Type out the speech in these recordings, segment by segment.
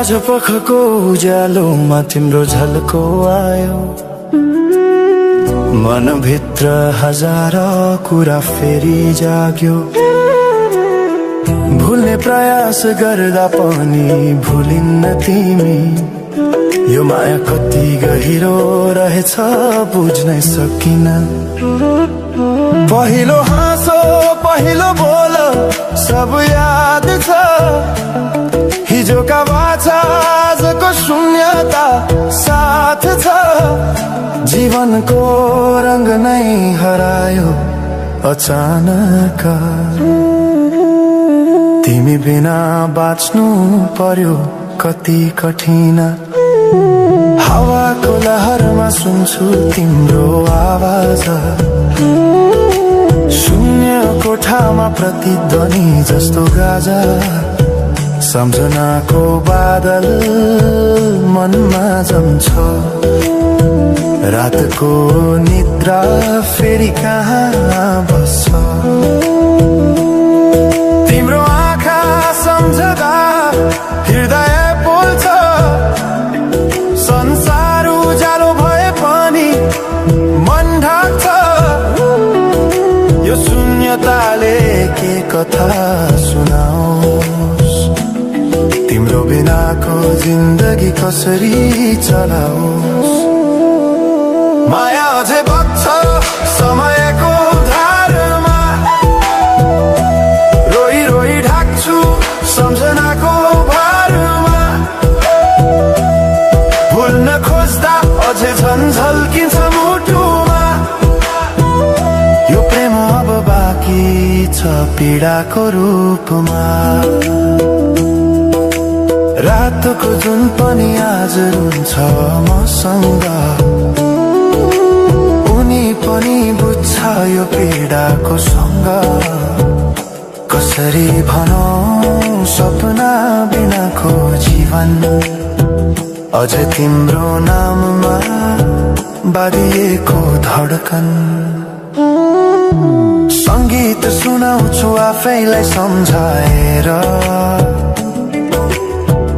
साँझ पखको उज्यालोमा तिम्रो झल्को आयो, मनभित्र हजार कुरा फेरि जाग्यो। भुल्ने प्रयास गर्दा पनि भुलिन्न तिमी, यो माया कति गहिरो रहेछ बुझ्नै सकिन। पहिलो हाँसो पहिलो बोल सब याद छ, हिजोका बाछा आजको शून्यता साथ छ। जीवनको रंग नै हरायो अचानक, तिमी बिना बाँच्नु पर्यो कति कठिन। हावाको लहरमा सुन्छु तिम्रो आवाज, शून्य कोठामा प्रतिध्वनि जस्तो गाजा। सम्झनाको बादल मनमा जम्छ, रातको निद्रा फेरि कहाँ बस्छ। तिम्रो आँखा सम्झदा हृदय पोल्छ, संसार उज्यालो भए पनि मन ढाक्छ। यो शून्यताले के कथा सुनाओस्, तिम्रो बिनाको जिन्दगी कसरी चलाओस्। माया अझै बग्छ समयको धारमा, रोई रोई ढाक्छु सम्झनाको भारमा। भुल्न खोज्दा अझै झन् झल्किन्छ मुटुमा, यो प्रेम अब बाँकी छ पीडाको रूपमा। रातको जुन पनि आज रुन्छ मसँग, उनी पनि बुझ्छ यो पीडाको सँग। कसरी भनौं सपना बिनाको जीवन, अझ तिम्रो नाममा बाँधिएको धड्कन। संगीत सुनाउँछु आफैलाई सम्झाएर,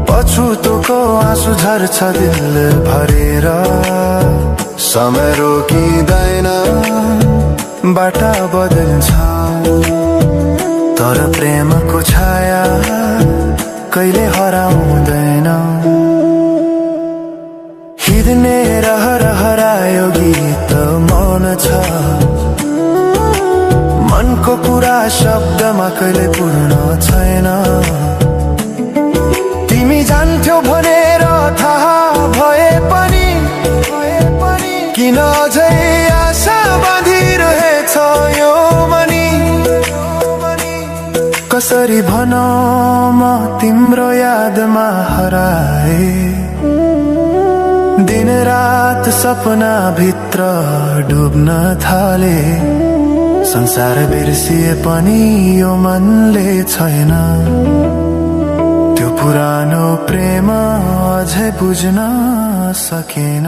पछुतोको आँसु झर्छ दिल भरेर। समय रोकिँदैन बाटा बदल्छ, तर प्रेमको छाया कहिले हराउँदैन। हिँड्ने रहर हरायो गीत मौन छ, मनको कुरा शब्दमा कहिले पूर्ण छैन। तिमी जान्थ्यौ भनेर थाहा भए पनि किन अझै आशा बाँधिरहेछ यो मनी। कसरी भनौं म तिम्रो यादमा हराए, दिन रात सपना भित्र डुब्न थाले। संसार बिर्सिए पनि यो मनले छैन, त्यो पुरानो प्रेम अझै बुझ्न सकेन।